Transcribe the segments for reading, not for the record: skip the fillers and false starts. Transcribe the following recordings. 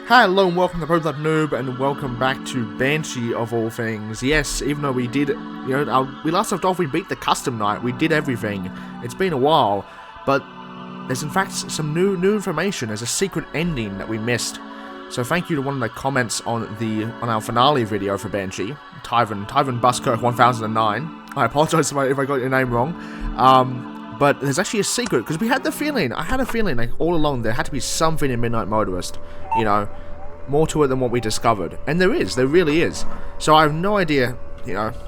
Hello and welcome to TheProPlebNoob, and welcome back to Banshee of all things. Yes, even though we did, we last left off, we beat the custom night, we did everything. It's been a while, but there's in fact some new information. There's a secret ending that we missed. So thank you to one of the comments on our finale video for Banshee, Tyven Buskirk 1009. I apologize if I got your name wrong. But there's actually a secret, because I had a feeling like all along there had to be something in Midnight Motorist, more to it than what we discovered. And there really is. So I have no idea,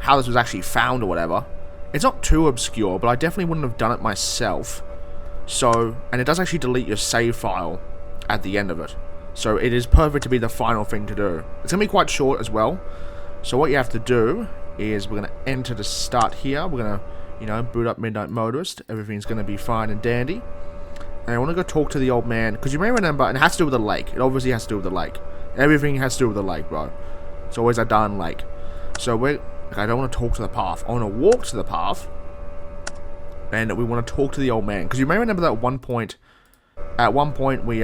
how this was actually found or whatever. It's not too obscure, but I definitely wouldn't have done it myself. So, and it does actually delete your save file at the end of it. So it is perfect to be the final thing to do. It's going to be quite short as well. So what you have to do is we're going to enter the start here. We're going to boot up Midnight Motorist. Everything's going to be fine and dandy. And I want to go talk to the old man, because you may remember, and it has to do with the lake. It obviously has to do with the lake. Everything has to do with the lake, bro. It's always a darn lake. So I don't want to talk to the path. I want to walk to the path. And we want to talk to the old man. Because you may remember that at one point we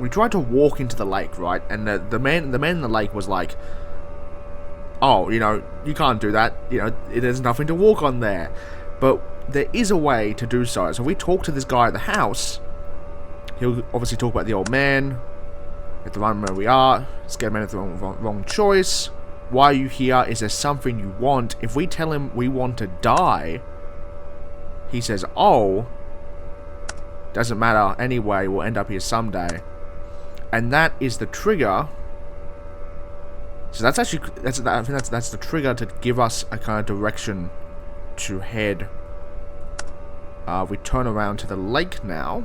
tried to walk into the lake, right? And the man in the lake was like, oh, you can't do that. There's nothing to walk on there. But there is a way to do so. So if we talk to this guy at the house, he'll obviously talk about the old man. We have to run where we are. Scared man of the wrong choice. Why are you here? Is there something you want? If we tell him we want to die, he says, oh, doesn't matter anyway, we'll end up here someday. And that is the trigger. So that's actually, I think that's the trigger to give us a kind of direction to head. We turn around to the lake now.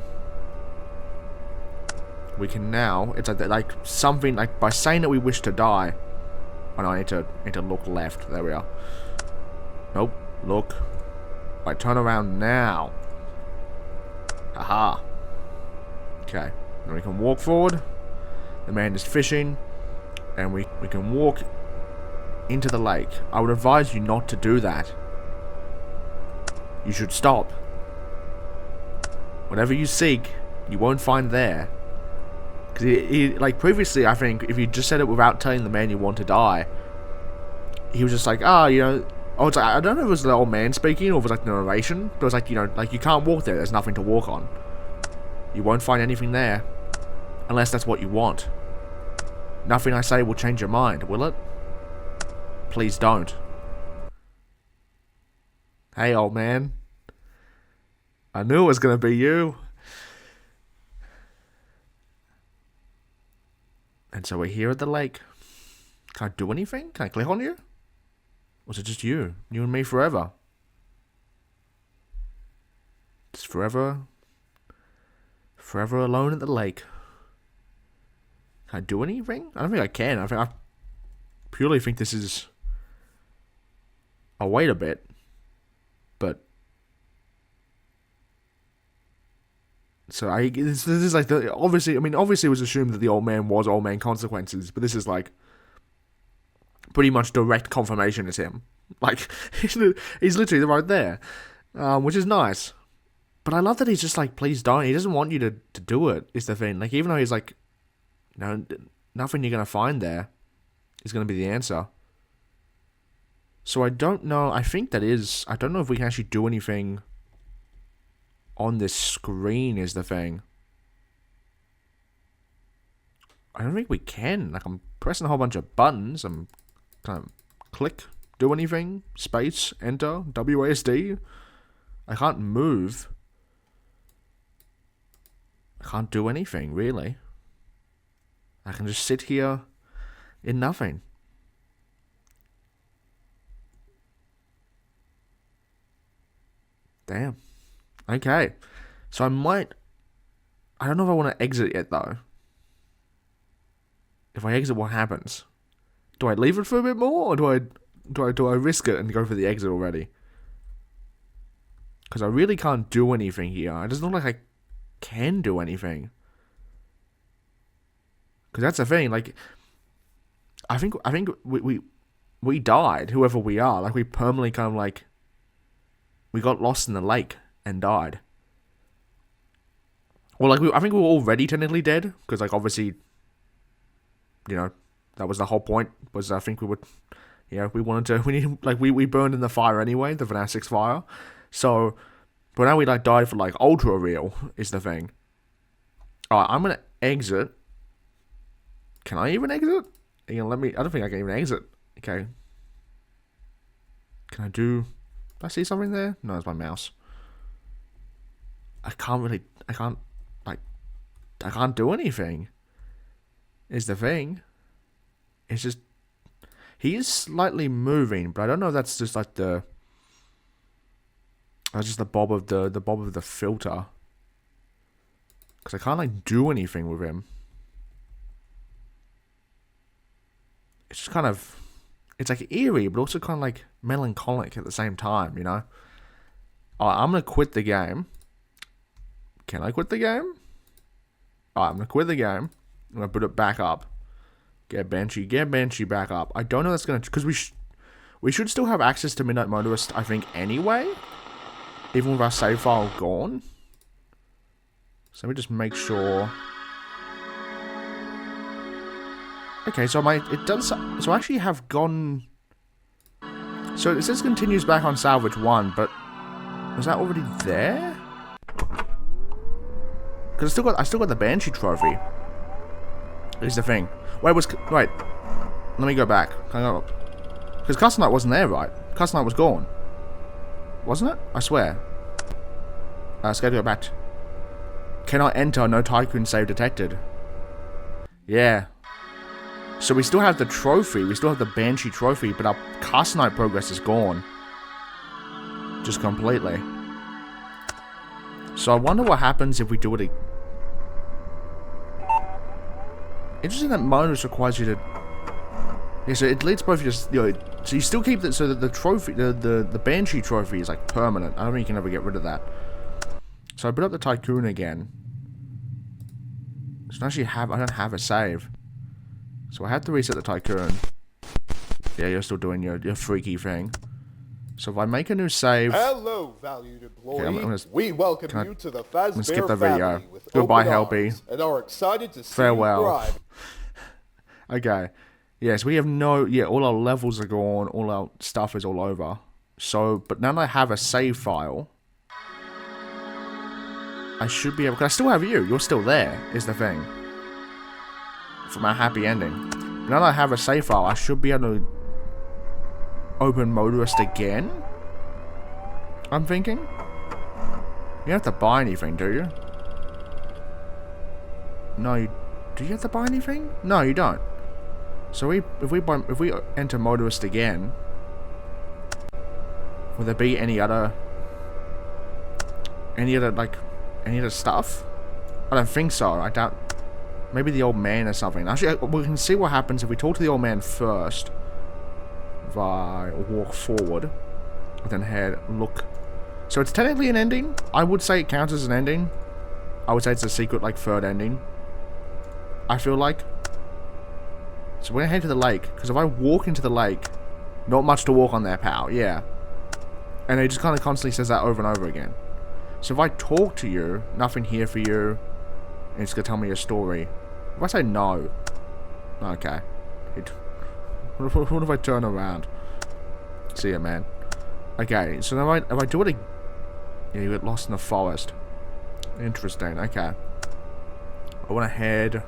We can now, it's like something, like by saying that we wish to die. Oh no, I need to look left. There we are. Nope, look. Right, turn around now. Aha. Okay, then we can walk forward. The man is fishing. And we can walk into the lake. I would advise you not to do that. You should stop. Whatever you seek, you won't find there. Because like previously, I think, if you just said it without telling the man you want to die, he was just like, it's like, I don't know if it was the old man speaking or if it was like the narration, but it was like, like you can't walk there, there's nothing to walk on. You won't find anything there, unless that's what you want. Nothing I say will change your mind, will it? Please don't. Hey, old man. I knew it was gonna be you. And so we're here at the lake. Can I do anything? Can I click on you? Or is it just you? You and me forever? Just forever alone at the lake. Can I do anything? I don't think I can. I purely think this is... I'll wait a bit. But... So this is like the... Obviously it was assumed that the old man was Old Man Consequences. But this is like... pretty much direct confirmation it's him. Like, he's literally right there. Which is nice. But I love that he's just like, please don't. He doesn't want you to do it, is the thing. Like, even though he's like... nothing you're going to find there is going to be the answer. So I don't know. I don't know if we can actually do anything on this screen is the thing. I don't think we can. Like, I'm pressing a whole bunch of buttons. I'm kind of click, do anything, space, enter, WASD. I can't move. I can't do anything, really. I can just sit here in nothing. Damn. Okay. So I don't know if I want to exit yet, though. If I exit, what happens? Do I leave it for a bit more, or do I risk it and go for the exit already? Because I really can't do anything here. It doesn't look like I can do anything. Because that's the thing, like, I think we died, whoever we are. Like, we permanently kind of, like, we got lost in the lake and died. Well, like, I think we were already technically dead, because, like, obviously, you know, that was the whole point, was I think we would, you know, we burned in the fire anyway, the FNAF 6 fire, so, but now we, like, died for, like, ultra real, is the thing. Alright, I'm gonna exit. Can I even exit? You know, I don't think I can even exit. Okay. Can I do... I see something there? No, it's my mouse. I can't do anything. Is the thing. It's just... He is slightly moving, but I don't know if that's just like the... That's just the bob of the filter. Because I can't, like, do anything with him. It's just kind of... It's, like, eerie, but also kind of, like, melancholic at the same time, you know? Alright, I'm going to quit the game. Can I quit the game? Alright, I'm going to quit the game. I'm going to put it back up. Get Banshee back up. I don't know that's going to... Because we should still have access to Midnight Motorist, I think, anyway. Even with our save file gone. So let me just make sure... Okay, so it does... So I actually have gone... So it says continues back on salvage 1, but... Was that already there? Because I still got the Banshee trophy. Is the thing. Wait, let me go back. Because Custom Night wasn't there, right? Custom Night was gone. Wasn't it? I swear. Let's go back. Cannot enter, no tycoon save detected. Yeah. So we still have the trophy, we still have the Banshee trophy, but our Custom Night progress is gone. Just completely. So I wonder what happens if we do it. Interesting that Modus requires you to... Yeah, so it deletes both your... You know, so you still keep the... So that the trophy... The Banshee trophy is, like, permanent. I don't think you can ever get rid of that. So I put up the Tycoon again. So I don't have a save. So I have to reset the Tycoon. Yeah, you're still doing your freaky thing. So if I make a new save... Hello, valued employee. Okay, we welcome you to the Fazbear skip the video. family with Goodbye, open Helpy. arms and are excited to see Farewell. you thrive. Okay. Yes, we have no... Yeah, all our levels are gone. All our stuff is all over. So, but now that I have a save file... I should be able... Because I still have you. You're still there, is the thing. From our happy ending. Now that I have a save file, I should be able to... Open Motorist again? I'm thinking? You don't have to buy anything, do you? No, do you have to buy anything? No, you don't. So if we enter Motorist again, will there be any other stuff? I don't think so. I doubt. Maybe the old man or something. Actually, we can see what happens if we talk to the old man first. If I walk forward, then look. So it's technically an ending. I would say it counts as an ending. I would say it's a secret, like, third ending. I feel like. So we're gonna head to the lake, because if I walk into the lake, not much to walk on there, pal. Yeah. And it just kind of constantly says that over and over again. So if I talk to you, nothing here for you, and it's gonna tell me a story. If I say no, okay. What if I turn around? See ya, man. Okay, so now if I do it again, yeah, you get lost in the forest. Interesting. Okay. I want to head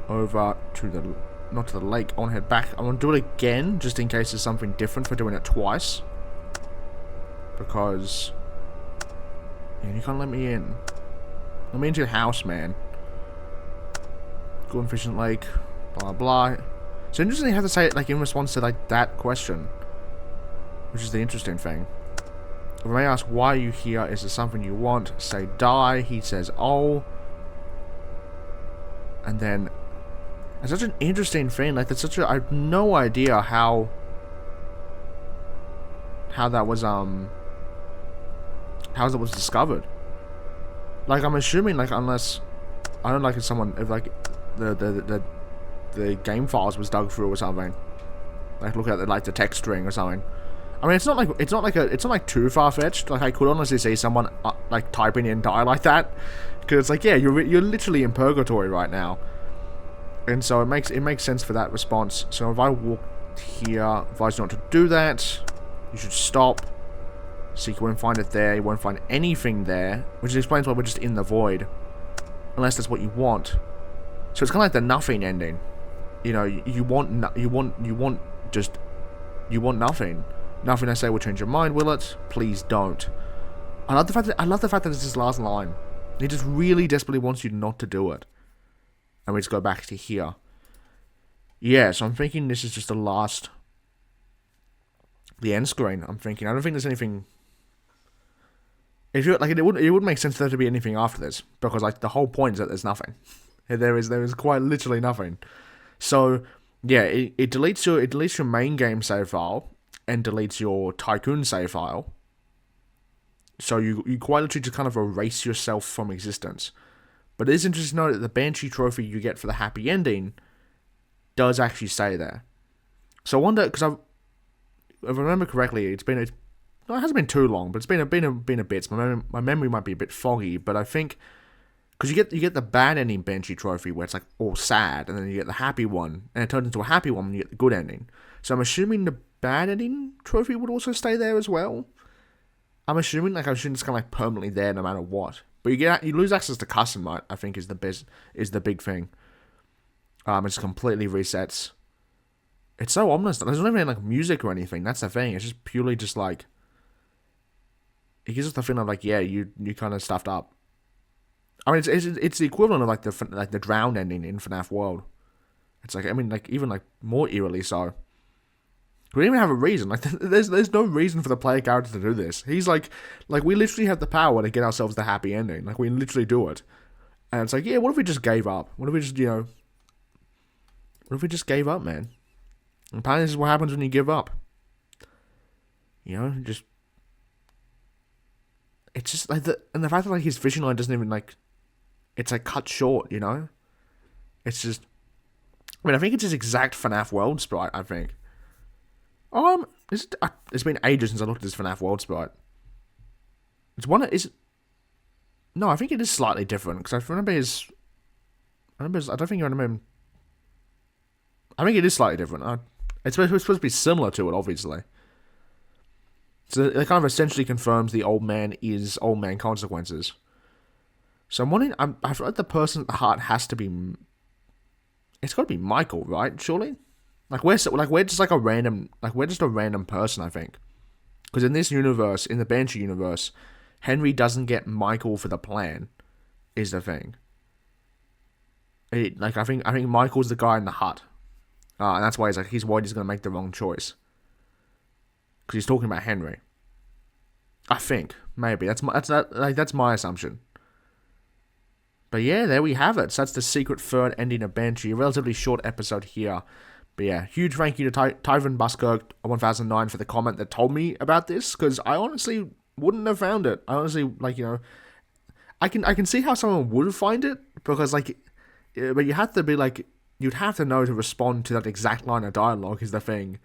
over to the, not to the lake. I want to head back. I want to do it again, just in case there's something different for doing it twice. Because, yeah, you can't let me in. Let me into your house, man. Good and efficient lake. Blah blah. So interesting, you have to say it like in response to like that question, which is the interesting thing. If I may ask, why are you here? Is there something you want? Say die. He says, oh. And then, it's such an interesting thing. Like, it's such a, I have no idea how that was discovered. Like, I'm assuming, like, unless, I don't know, like, if someone, if like the game files was dug through or something. Like, look at the, like, the text string or something. I mean, it's not like too far fetched. Like I could honestly see someone like typing in die like that, because it's like, yeah, you're literally in purgatory right now, and so it makes sense for that response. So if I walk here, advise you not to do that. You should stop. So you won't find it there. You won't find anything there, which explains why we're just in the void, unless that's what you want. So it's kind of like the nothing ending. You know, you want nothing. Nothing I say will change your mind, will it? Please don't. I love the fact that it's his last line. He just really desperately wants you not to do it. And we just go back to here. Yeah, so I'm thinking this is just the end screen. I'm thinking, I don't think there's anything. If you like, it wouldn't make sense for there to be anything after this, because like the whole point is that there's nothing. There is quite literally nothing. So yeah, it deletes your main game save file and deletes your Tycoon save file. So you quite literally just kind of erase yourself from existence. But it is interesting to note that the Banshee trophy you get for the happy ending does actually stay there. So I wonder, because if I remember correctly, it hasn't been too long, but it's been a bit. So my memory might be a bit foggy, but I think because you get the bad ending Banshee trophy where it's like all sad, and then you get the happy one, and it turns into a happy one when you get the good ending. So I'm assuming the bad ending trophy would also stay there as well. I'm assuming it's kind of like permanently there no matter what. But you lose access to custom mode, I think is the big thing. It just completely resets. It's so ominous. There's not even like music or anything. That's the thing. It's just purely just like, it gives us the feeling of like, yeah, you kind of stuffed up. I mean, it's the equivalent of like the drowned ending in FNAF World. It's like, I mean, like even like more eerily so. We don't even have a reason. Like, there's no reason for the player character to do this. He's like we literally have the power to get ourselves the happy ending. Like, we literally do it. And it's like, yeah, what if we just gave up? What if we just, what if we just gave up, man? And apparently this is what happens when you give up. It's just like and the fact that like his vision line doesn't even like, it's like cut short, It's just, I mean, I think it's his exact FNAF World sprite, I think. It's been ages since I looked at this FNAF World sprite. No, I think it is slightly different, because I don't think I remember him. I think it is slightly different. It's supposed to be similar to it, obviously. So it kind of essentially confirms the old man is old man consequences. So I'm wondering, I feel like the person at the heart has to be, it's got to be Michael, right? Surely? We're just a random person, I think. Because in this universe, in the Banshee universe, Henry doesn't get Michael for the plan, is the thing. I think Michael's the guy in the hut. And that's why he's worried he's going to make the wrong choice. Because he's talking about Henry. I think. Maybe. That's my assumption. But yeah, there we have it. So that's the secret third ending of Banshee. A relatively short episode here. But yeah, huge thank you to Tyven Buskirk 1009 for the comment that told me about this, because I honestly wouldn't have found it. I honestly, I can see how someone would find it, because but you have to be you'd have to know to respond to that exact line of dialogue is the thing.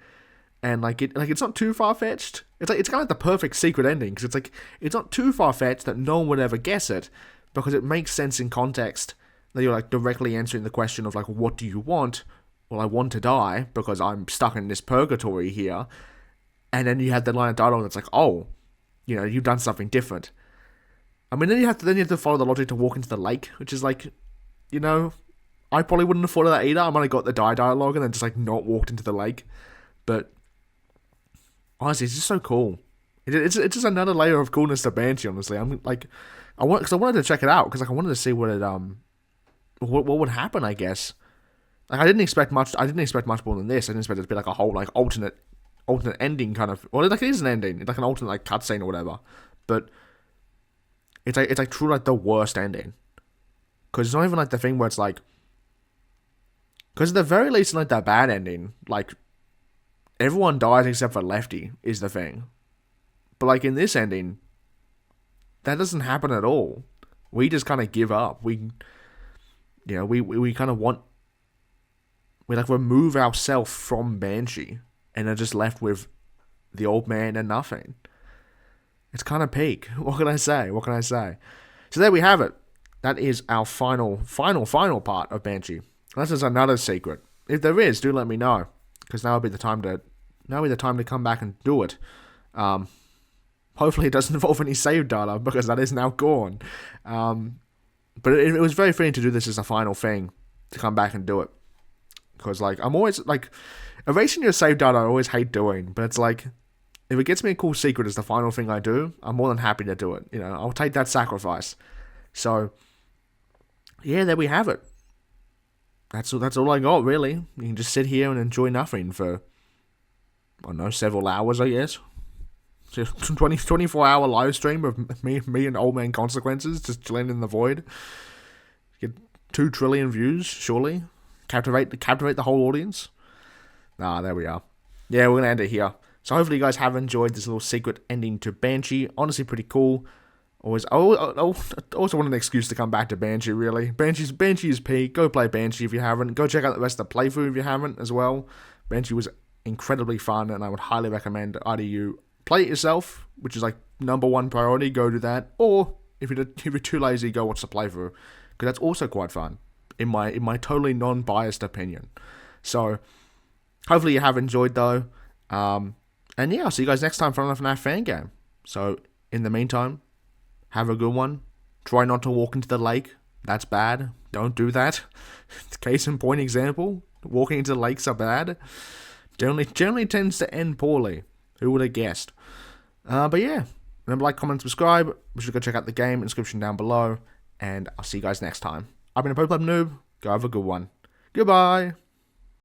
And it's not too far fetched. It's kind of like the perfect secret ending, because it's not too far fetched that no one would ever guess it, because it makes sense in context that you're directly answering the question of what do you want? Well, I want to die because I'm stuck in this purgatory here. And then you have the line of dialogue that's oh, you've done something different. I mean, then you have to follow the logic to walk into the lake, which is I probably wouldn't have thought of that either. I might have got the die dialogue and then just not walked into the lake. But honestly, it's just so cool. It's just another layer of coolness to Banshee. Honestly, I wanted to check it out because I wanted to see what what would happen. I guess. I didn't expect much. I didn't expect much more than this. I didn't expect it to be a whole alternate ending kind of. Well, it is an ending. It's an alternate cutscene or whatever. But it's truly the worst ending. Because it's not even the thing where it's because at the very least in that bad ending, everyone dies except for Lefty is the thing. But in this ending, that doesn't happen at all. We just kind of give up. We kind of want. We remove ourselves from Banshee and are just left with the old man and nothing. It's kind of peak. What can I say? What can I say? So there we have it. That is our final part of Banshee. Unless there's another secret. If there is, do let me know. Because now would be the time to come back and do it. Hopefully it doesn't involve any save data, because that is now gone. But it was very fitting to do this as a final thing, to come back and do it. Because, like, I'm always, like, erasing your save data I always hate doing, but it's like, if it gets me a cool secret as the final thing I do, I'm more than happy to do it. You know, I'll take that sacrifice. So, yeah, there we have it. That's all I got, really. You can just sit here and enjoy nothing for, I don't know, several hours, I guess. Just 24-hour live stream of me and Old Man Consequences just chilling in the void. Get 2 trillion views, surely. Captivate the whole audience. There we are. Yeah, we're going to end it here. So hopefully you guys have enjoyed this little secret ending to Banshee. Honestly, pretty cool. I also want an excuse to come back to Banshee, really. Banshee is peak. Go play Banshee if you haven't. Go check out the rest of the playthrough if you haven't as well. Banshee was incredibly fun, and I would highly recommend either you play it yourself, which is like #1 priority, go do that, or if you're too lazy, go watch the playthrough, because that's also quite fun, in my totally non-biased opinion. So, hopefully you have enjoyed, though. And yeah, I'll see you guys next time for another FNAF Fangame. So, in the meantime, have a good one. Try not to walk into the lake. That's bad. Don't do that. Case in point example. Walking into the lakes are bad. Generally tends to end poorly. Who would have guessed? But yeah. Remember, like, comment, subscribe. We should go check out the game. Description down below. And I'll see you guys next time. I've been TheProPlebNoob. Go have a good one. Goodbye.